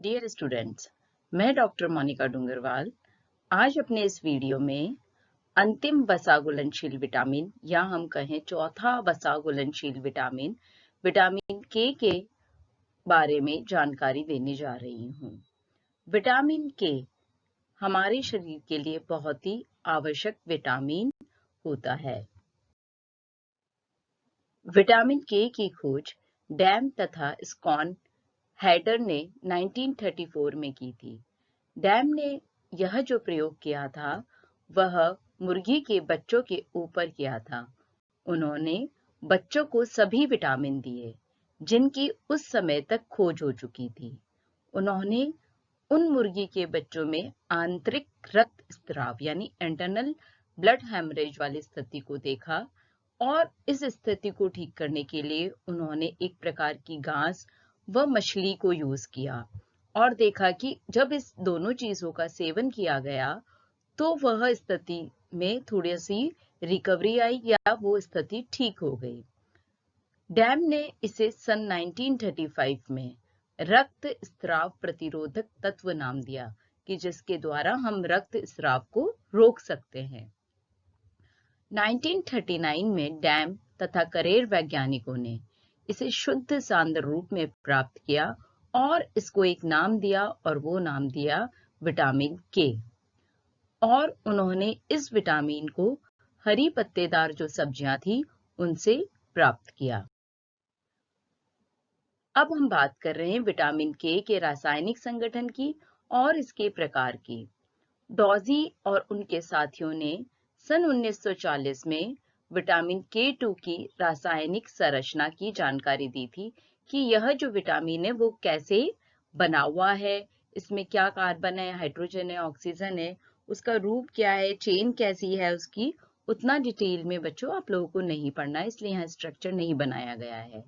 Dear students, मैं doctor Monika Dungarwal आज अपने इस वीडियो में अंतिम वसा घुलनशील विटामिन या हम कहें चौथा वसा घुलनशील विटामिन विटामिन के बारे में जानकारी देने जा रही हूँ। विटामिन के हमारे शरीर के लिए बहुत ही आवश्यक विटामिन होता है। विटामिन के की खोज डैम तथा स्कॉन हैडर ने 1934 में की थी। डैम ने यह जो प्रयोग किया था वह मुर्गी के बच्चों के ऊपर किया था। उन्होंने बच्चों को सभी विटामिन दिए जिनकी उस समय तक खोज हो चुकी थी। उन्होंने उन मुर्गी के बच्चों में आंतरिक रक्त स्राव यानी इंटरनल ब्लड हेमरेज वाली स्थिति को देखा और इस स्थिति को ठीक करने के लिए उन्होंने एक प्रकार की घास व मछली को यूज किया और देखा कि जब इस दोनों चीजों का सेवन किया गया तो वह स्थिति में थोड़ी सी रिकवरी आई या वो स्थिति ठीक हो गई। डैम ने इसे सन 1935 में रक्त स्राव प्रतिरोधक तत्व नाम दिया कि जिसके द्वारा हम रक्त स्राव को रोक सकते हैं। 1939 में डैम तथा करेर वैज्ञानिकों ने इसे शुद्ध सांद्र रूप में प्राप्त किया और इसको एक नाम दिया और वो नाम दिया विटामिन के। और उन्होंने इस विटामिन को हरी पत्तेदार जो सब्जियां थी उनसे प्राप्त किया। अब हम बात कर रहे हैं विटामिन के रासायनिक संगठन की और इसके प्रकार की। डॉजी और उनके साथियों ने सन 1940 में विटामिन के2 की रासायनिक संरचना की जानकारी दी थी कि यह जो विटामिन है वो कैसे बना हुआ है, इसमें क्या कार्बन है, हाइड्रोजन है, ऑक्सीजन है, उसका रूप क्या है, चेन कैसी है उसकी, उतना डिटेल में बच्चों आप लोगों को नहीं पढ़ना है, इसलिए यहाँ स्ट्रक्चर नहीं बनाया गया है।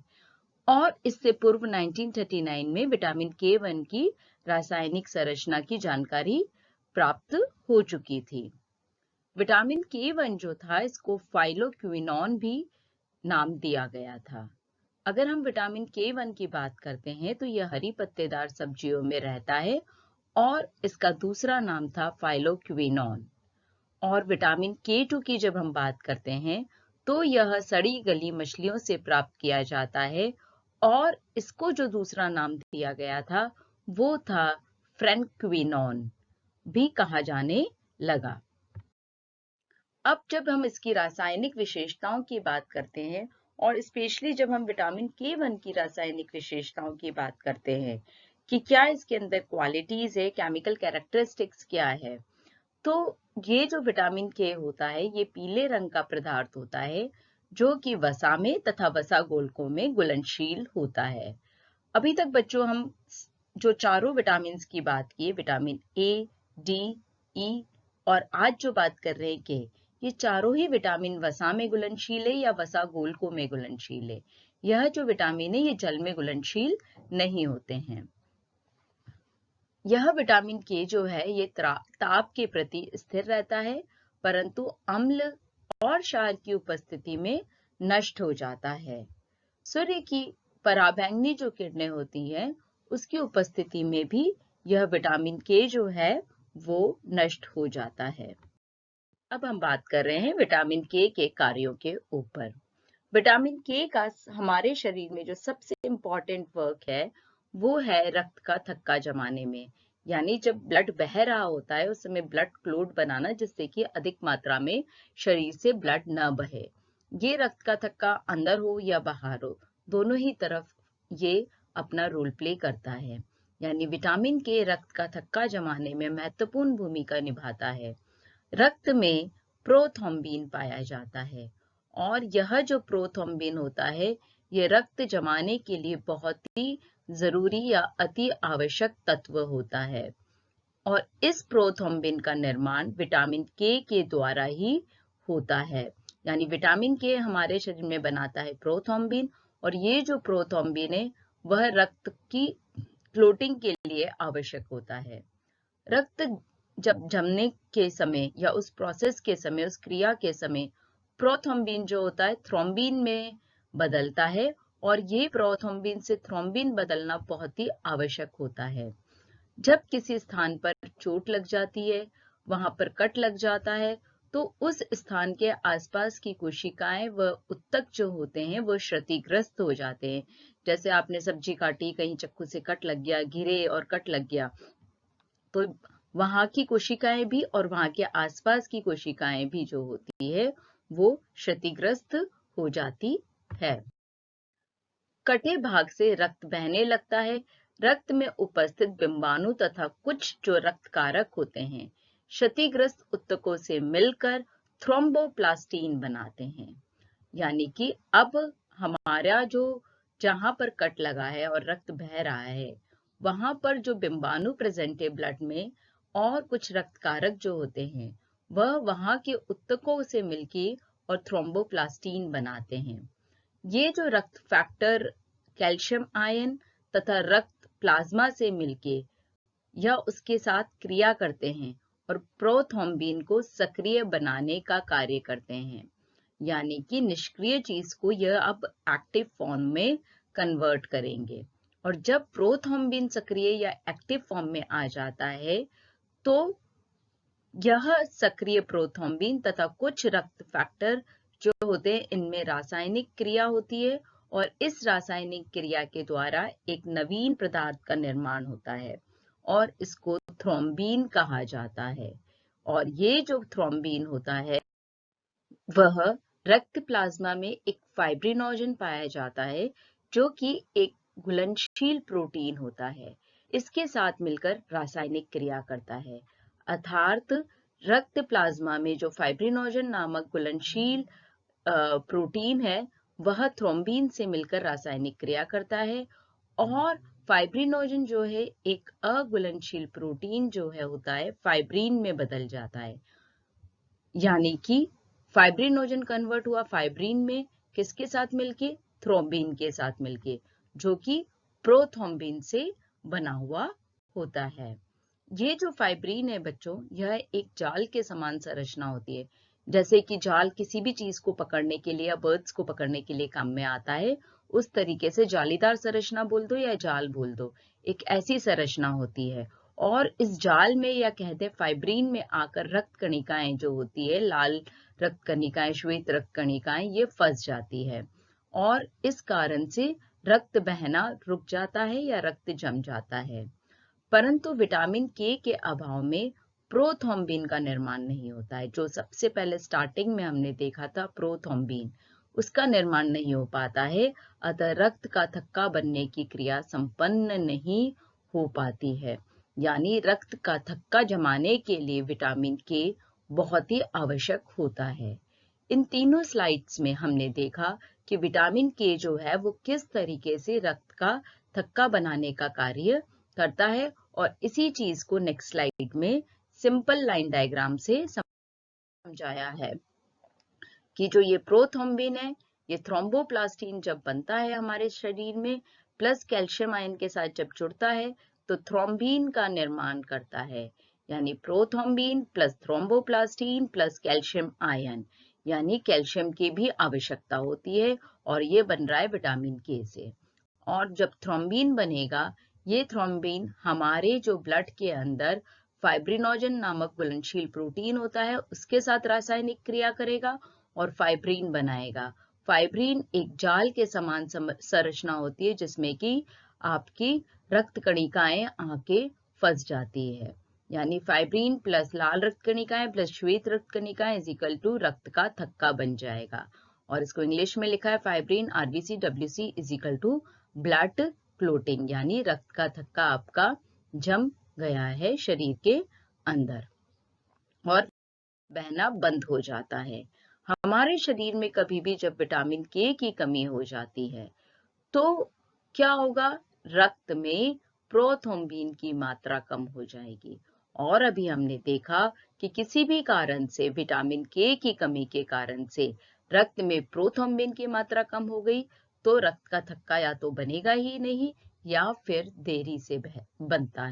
और इससे पूर्व 1939 में विटामिन के1 की रासायनिक संरचना की जानकारी प्राप्त हो चुकी थी। विटामिन के1 जो था इसको फाइलोक्विनोन भी नाम दिया गया था। अगर हम विटामिन के1 की बात करते हैं तो यह हरी पत्तेदार सब्जियों में रहता है और इसका दूसरा नाम था फाइलोक्विनोन। और विटामिन के2 की जब हम बात करते हैं तो यह सड़ी गली मछलियों से प्राप्त किया जाता है और इसको जो दूसरा नाम दिया गया था वो था फ्रेनक्विनोन भी कहा जाने लगा। अब जब हम इसकी रासायनिक विशेषताओं की बात करते हैं और स्पेशली जब हम विटामिन के1 की रासायनिक विशेषताओं की बात करते हैं कि क्या इसके अंदर क्वालिटीज है, केमिकल कैरेक्टरिस्टिक्स क्या है, तो ये जो विटामिन के होता है ये पीले रंग का पदार्थ होता है जो कि वसा में तथा वसा गोलकों में घुलनशील होता है। अभी तक बच्चों हम जो चारों विटामिन की बात की, विटामिन ए, डी, ई और आज जो बात कर रहे हैं के, ये चारों ही विटामिन वसा में घुलनशील है या वसा गोलकों में घुलनशील है। यह जो विटामिन है ये जल में घुलनशील नहीं होते हैं। यह विटामिन के जो है ये ताप के प्रति स्थिर रहता है परंतु अम्ल और क्षार की उपस्थिति में नष्ट हो जाता है। सूर्य की पराबैंगनी जो किरणें होती हैं उसकी उपस्थिति में भी यह विटामिन के जो है वो नष्ट हो जाता है। अब हम बात कर रहे हैं विटामिन के कार्यों के ऊपर। विटामिन के का हमारे शरीर में जो सबसे इम्पोर्टेंट वर्क है वो है रक्त का थक्का जमाने में, यानी जब ब्लड बह रहा होता है उस समय ब्लड क्लोट बनाना जिससे कि अधिक मात्रा में शरीर से ब्लड न बहे। ये रक्त का थक्का अंदर हो या बाहर हो दोनों ही तरफ ये अपना रोल प्ले करता है, यानी विटामिन के रक्त का थक्का जमाने में महत्वपूर्ण भूमिका निभाता है। रक्त में प्रोथ्रोम्बिन पाया जाता है और यह जो प्रोथ्रोम्बिन होता है ये रक्त जमाने के लिए बहुत ही जरूरी या अति आवश्यक तत्व होता है और इस प्रोथ्रोम्बिन का निर्माण विटामिन के द्वारा ही होता है, यानी विटामिन के हमारे शरीर में बनाता है प्रोथ्रोम्बिन और ये जो प्रोथ्रोम्बिन है वह रक्त की क्लोटिंग के लिए आवश्यक होता है। रक्त जब जमने के समय या उस प्रोसेस के समय, उस क्रिया के समय प्रोथ्रोम्बिन जो होता है थ्रोम्बिन में बदलता है और ये प्रोथ्रोम्बिन से थ्रोम्बिन बदलना बहुत ही आवश्यक होता है। जब किसी स्थान पर चोट लग जाती है, वहां पर कट लग जाता है, तो उस स्थान के आसपास की कोशिकाएं व उत्तक जो होते हैं वो क्षतिग्रस्त हो जाते हैं। जैसे आपने सब्जी काटी, कहीं चक्कू से कट लग गया, गिरे और कट लग गया, तो वहां की कोशिकाएं भी और वहां के आसपास की कोशिकाएं भी जो होती है वो क्षतिग्रस्त हो जाती है। कटे भाग से रक्त बहने लगता है। रक्त में उपस्थित बिंबाणु तथा कुछ जो रक्तकारक होते हैं क्षतिग्रस्त उत्तकों से मिलकर थ्रोम्बोप्लास्टीन बनाते हैं। यानी कि अब हमारा जो जहां पर कट लगा है और रक्त बह रहा है, वहां पर जो बिंबाणु प्रेजेंट है ब्लड में और कुछ रक्तकारक जो होते हैं वह वहां के उत्तकों से मिलके और थ्रोम्बोप्लास्टीन बनाते हैं। ये जो रक्त फैक्टर कैल्शियम आयन तथा रक्त प्लाज्मा से मिलके या उसके साथ क्रिया करते हैं और प्रोथ्रोम्बिन को सक्रिय बनाने का कार्य करते हैं। यानी कि निष्क्रिय चीज को यह अब एक्टिव फॉर्म में कन्वर्ट करेंगे। और जब प्रोथ्रोम्बिन सक्रिय या एक्टिव फॉर्म में आ जाता है तो यह सक्रिय प्रोथ्रोम्बिन तथा कुछ रक्त फैक्टर जो होते हैं इनमें रासायनिक क्रिया होती है और इस रासायनिक क्रिया के द्वारा एक नवीन पदार्थ का निर्माण होता है और इसको थ्रोम्बिन कहा जाता है। और ये जो थ्रोम्बिन होता है वह रक्त प्लाज्मा में एक फाइब्रिनोजन पाया जाता है जो कि एक घुलनशील प्रोटीन होता है। इसके साथ मिलकर रासायनिक क्रिया करता है। अर्थात रक्त प्लाज्मा में जो फाइब्रिनोजन नामक घुलनशील प्रोटीन है वह थ्रोम्बिन से मिलकर रासायनिक क्रिया करता है और फाइब्रिनोजन जो है एक अघुलनशील प्रोटीन जो है होता है फाइब्रिन में बदल जाता है। यानी कि फाइब्रिनोजन कन्वर्ट हुआ फाइब्रिन में किसके साथ मिलके? थ्रोम्बिन के साथ मिलके, जो कि प्रोथ्रोम्बिन से बना हुआ होता है। ये जो फाइब्रिन है बच्चों, यह एक जाल के समान संरचना होती है। जैसे कि जाल किसी भी चीज को पकड़ने के लिए या बर्ड्स को पकड़ने के लिए काम में आता है, उस तरीके से जालीदार संरचना बोल दो या जाल बोल दो, एक ऐसी संरचना होती है। और इस जाल में या कहते हैं फाइब्रिन में आकर रक्त कणिकाएं जो होती है, लाल रक्त कणिकाएं, श्वेत रक्त कणिकाएं, ये फंस जाती है और इस कारण से रक्त बहना रुक जाता है या रक्त जम जाता है। परंतु विटामिन के अभाव में प्रोथ्रोम्बिन का निर्माण नहीं होता है। जो सबसे पहले स्टार्टिंग में हमने देखा था प्रोथ्रोम्बिन, उसका निर्माण नहीं हो पाता है, अतः रक्त का थक्का बनने की क्रिया संपन्न नहीं हो पाती है। यानी रक्त का थक्का जमाने के लिए विटामिन के बहुत ही आवश्यक होता है। इन तीनों स्लाइड्स में हमने देखा कि विटामिन के जो है वो किस तरीके से रक्त का थक्का बनाने का कार्य करता है और इसी चीज को नेक्स्ट स्लाइड में सिंपल लाइन डायग्राम से समझाया है कि जो ये प्रोथ्रोम्बिन है, ये थ्रोम्बोप्लास्टिन जब बनता है हमारे शरीर में प्लस कैल्शियम आयन के साथ जब जुड़ता है तो थ्रोम्बिन का निर्माण करता है। यानी prothrombin plus thromboplastin plus calcium ion, यानी कैल्शियम की भी आवश्यकता होती है और ये बन रहा है विटामिन के से। और जब थ्रोम्बिन बनेगा, ये थ्रोम्बिन हमारे जो ब्लड के अंदर फाइब्रिनोजन नामक घुलनशील प्रोटीन होता है उसके साथ रासायनिक क्रिया करेगा और फाइब्रिन बनाएगा। फाइब्रिन एक जाल के समान संरचना होती है जिसमें कि आपकी रक्त कणिकाएं आके फंस जाती है। यानी फाइब्रिन प्लस लाल रक्त कणिकाएं प्लस श्वेत रक्त कणिकाएं इज इक्वल टू रक्त का थक्का बन जाएगा। और इसको इंग्लिश में लिखा है fibrin RBC WBC is equal to blood clotting, यानी रक्त का थक्का आपका जम गया है शरीर के अंदर और बहना बंद हो जाता है। हमारे शरीर में कभी भी जब विटामिन के की कमी हो जाती है तो क्या होगा? रक्त में प्रोथ्रोम्बिन की मात्रा कम हो जाएगी। और अभी हमने देखा कि किसी भी कारण से विटामिन के की कमी के कारण से रक्त में प्रोथ्रोम्बिन की मात्रा कम हो गई तो रक्त का थक्का या तो बनेगा ही नहीं या फिर देरी से बनता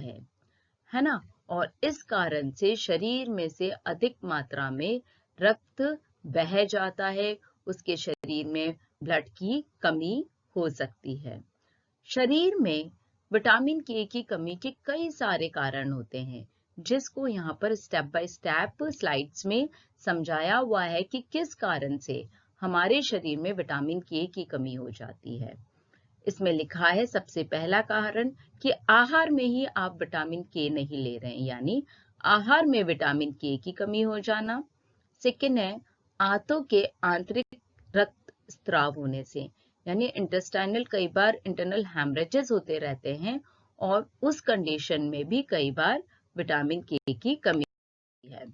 है ना? और इस कारण से शरीर में से अधिक मात्रा में रक्त बह जाता है, उसके शरीर में ब्लड की कमी हो सकती है। शरीर में विटामिन के की कमी के कई सारे कारण होते हैं, जिसको यहाँ पर स्टेप बाय स्टेप स्लाइड्स में समझाया हुआ है कि किस कारण से हमारे शरीर में विटामिन के की कमी हो जाती है। इसमें लिखा है सबसे पहला कारण कि आहार में ही आप विटामिन के नहीं ले रहे हैं, यानी आहार में विटामिन के की कमी हो जाना। सेकंड है आंतों के आंतरिक रक्त स्राव होने से, यानी इंटेस्टाइनल कई बार इंटरनल हैमरेजेस होते रहते हैं और उस कंडीशन में भी कई बार विटामिन के की कमी है।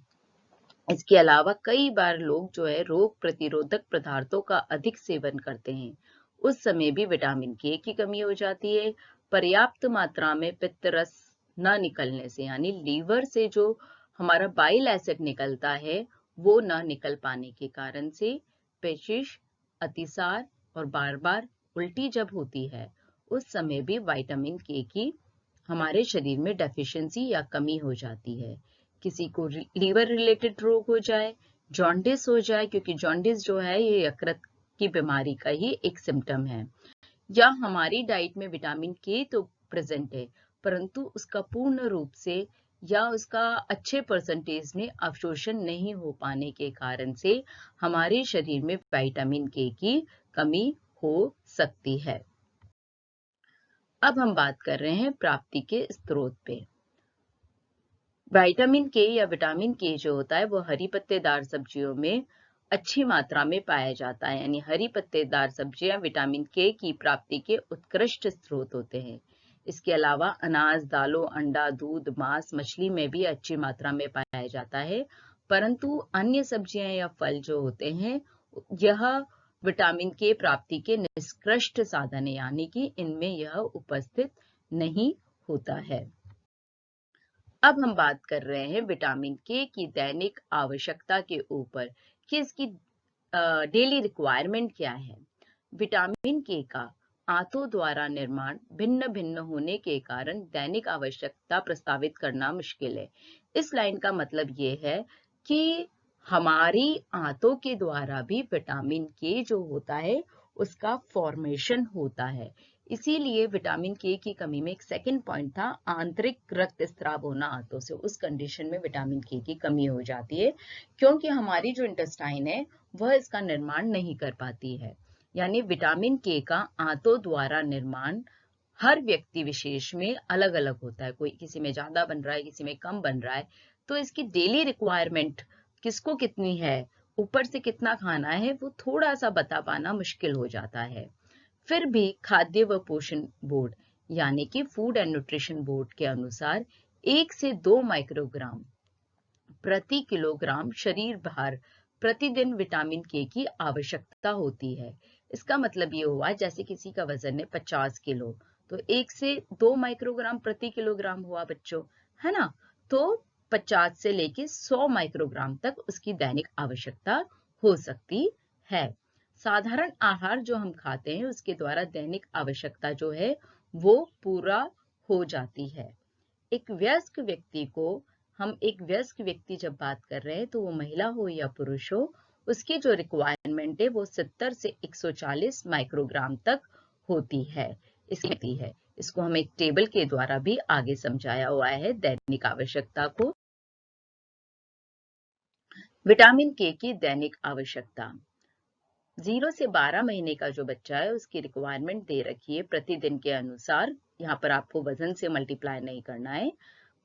इसके अलावा कई बार लोग जो है रोग प्रतिरोधक पदार्थों का अधिक सेवन करते हैं, उस समय भी विटामिन के की कमी हो जाती है। पर्याप्त मात्रा में पित्त रस न निकलने से, यानी लीवर से जो हमारा बाइल एसिड निकलता है वो न निकल पाने के कारण से पेचिश, अतिसार और बार बार उल्टी जब होती है, उस समय भी विटामिन के की हमारे शरीर में डेफिशिएंसी या कमी हो जाती है। किसी को लीवर रिलेटेड रोग हो जाए, जॉन्डिस हो जाए, क्योंकि जॉन्डिस जो है ये यकृत की बीमारी का ही एक सिम्टम है, या हमारी डाइट में विटामिन के तो प्रेजेंट है परंतु उसका पूर्ण रूप से या उसका अच्छे परसेंटेज में अवशोषण नहीं हो पाने के कारण से हमारे शरीर में विटामिन के की कमी हो सकती है। अब हम बात कर रहे हैं प्राप्ति के स्रोत पे। विटामिन के या विटामिन के जो होता है वो हरी पत्तेदार सब्जियों में अच्छी मात्रा में पाया जाता है, यानी हरी पत्तेदार सब्जियां विटामिन के की प्राप्ति के उत्कृष्ट स्रोत होते हैं। इसके अलावा अनाज, दालों, अंडा, दूध, मांस, मछली में भी अच्छी मात्रा में पाया जाता है, परंतु अन्य सब्जियां या फल जो होते हैं यह विटामिन के प्राप्ति के निष्कृष्ट साधन है, यानी कि इनमें यह उपस्थित नहीं होता है। अब हम बात कर रहे हैं विटामिन के की दैनिक आवश्यकता के ऊपर कि इसकी डेली रिक्वायरमेंट क्या है। विटामिन के का आंतों द्वारा निर्माण भिन्न भिन्न होने के कारण दैनिक आवश्यकता प्रस्तावित करना मुश्किल है। इस लाइन का मतलब ये है कि हमारी आंतों के द्वारा भी विटामिन के जो होता है उसका फॉर्मेशन होता है। इसीलिए विटामिन के की कमी में एक सेकंड पॉइंट था आंतरिक रक्त स्राव होना आंतों से, उस कंडीशन में विटामिन के की कमी हो जाती है क्योंकि हमारी जो इंटेस्टाइन है वह इसका निर्माण नहीं कर पाती है। यानी विटामिन के का आंतों द्वारा निर्माण हर व्यक्ति विशेष में अलग अलग होता है, कोई किसी में ज्यादा बन रहा है, किसी में कम बन रहा है, तो इसकी डेली रिक्वायरमेंट किसको कितनी है, ऊपर से कितना खाना है, वो थोड़ा सा बता पाना मुश्किल हो जाता है। फिर भी खाद्य व पोषण बोर्ड यानी कि फूड एंड न्यूट्रिशन बोर्ड के अनुसार 1 से 2 माइक्रोग्राम प्रति किलोग्राम शरीर भार प्रतिदिन विटामिन के की आवश्यकता होती है। इसका मतलब ये हुआ जैसे किसी का वजन है 50 किलो तो 1 से 2 माइक्रोग्राम प्रति किलोग्राम हुआ बच्चों, है ना। तो 50 से लेके 100 माइक्रोग्राम तक उसकी दैनिक आवश्यकता हो सकती है। साधारण आहार जो हम खाते हैं उसके द्वारा दैनिक आवश्यकता जो है वो पूरा हो जाती है। एक वयस्क व्यक्ति जब बात कर रहे हैं तो वो महिला हो या पुरुष हो, उसकी जो रिक्वायरमेंट है वो 70 से 140 माइक्रोग्राम तक होती है। इसको हम एक टेबल के द्वारा भी आगे समझाया हुआ है दैनिक आवश्यकता को। विटामिन के की दैनिक आवश्यकता 0 से 12 महीने का जो बच्चा है उसकी रिक्वायरमेंट दे रखी है प्रतिदिन के अनुसार, यहाँ पर आपको वजन से मल्टीप्लाई नहीं करना है,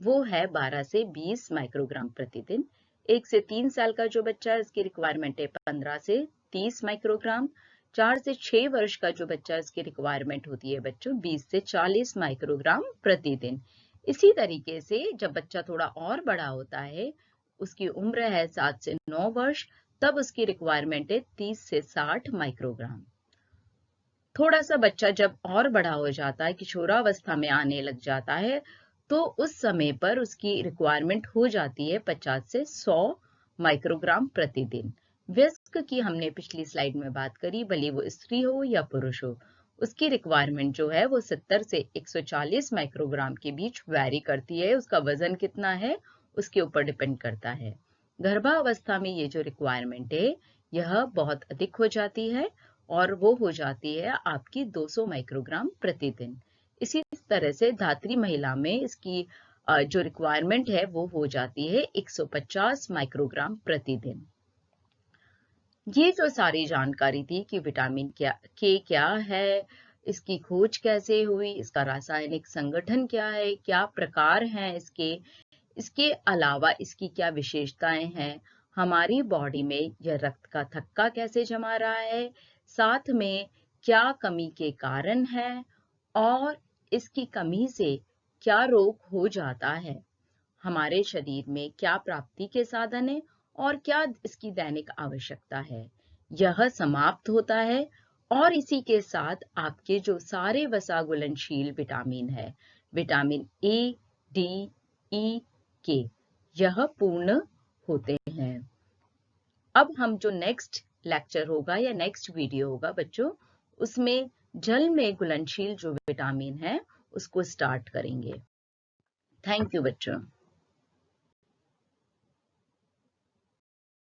वो है 12 से 20 माइक्रोग्राम प्रतिदिन। 1 से 3 साल का जो बच्चा है उसकी रिक्वायरमेंट है 15 से 30 माइक्रोग्राम। 4 से 6 वर्ष का जो बच्चा है उसकी रिक्वायरमेंट होती है बच्चों 20 से 40 माइक्रोग्राम प्रतिदिन। इसी तरीके से जब बच्चा थोड़ा और बड़ा होता है, उसकी उम्र है 7 से 9 वर्ष, तब उसकी रिक्वायरमेंट है 30 से 60 माइक्रोग्राम। थोड़ा सा बच्चा जब और बड़ा हो जाता है, किशोरावस्था में आने लग जाता है, तो उस समय पर उसकी रिक्वायरमेंट हो जाती है 50 से 100 माइक्रोग्राम प्रतिदिन। वयस्क की हमने पिछली स्लाइड में बात करी, भले वो स्त्री हो या पुरुष हो, उसकी रिक्वायरमेंट जो है वो 70 से 140 माइक्रोग्राम के बीच वैरी करती है। उसका वजन कितना है उसके ऊपर डिपेंड करता है। गर्भावस्था में ये जो रिक्वायरमेंट है यह बहुत अधिक हो जाती है और वो हो जाती है आपकी 200 माइक्रोग्राम प्रतिदिन। इसी तरह से धात्री महिला में इसकी जो रिक्वायरमेंट है वो हो जाती है 150 माइक्रोग्राम प्रतिदिन। ये जो सारी जानकारी थी कि विटामिन क्या है, इसकी खोज कैसे हुई, इसका रासायनिक संगठन क्या है, क्या प्रकार हैं इसके अलावा इसकी क्या विशेषताएं हैं, हमारी बॉडी में यह रक्त का थक्का कैसे जमा रहा है, साथ में क्या कमी के कारण है और इसकी कमी से क्या रोग हो जाता है, हमारे शरीर में क्या प्राप्ति के साधन है और क्या इसकी दैनिक आवश्यकता है, यह समाप्त होता है। और इसी के साथ आपके जो सारे वसा घुलनशील विटामिन है, विटामिन ए, डी, ई, के, यह पूर्ण होते हैं। अब हम जो नेक्स्ट लेक्चर होगा या नेक्स्ट वीडियो होगा बच्चों, उसमें जल में घुलनशील जो विटामिन है उसको स्टार्ट करेंगे। थैंक यू बच्चों।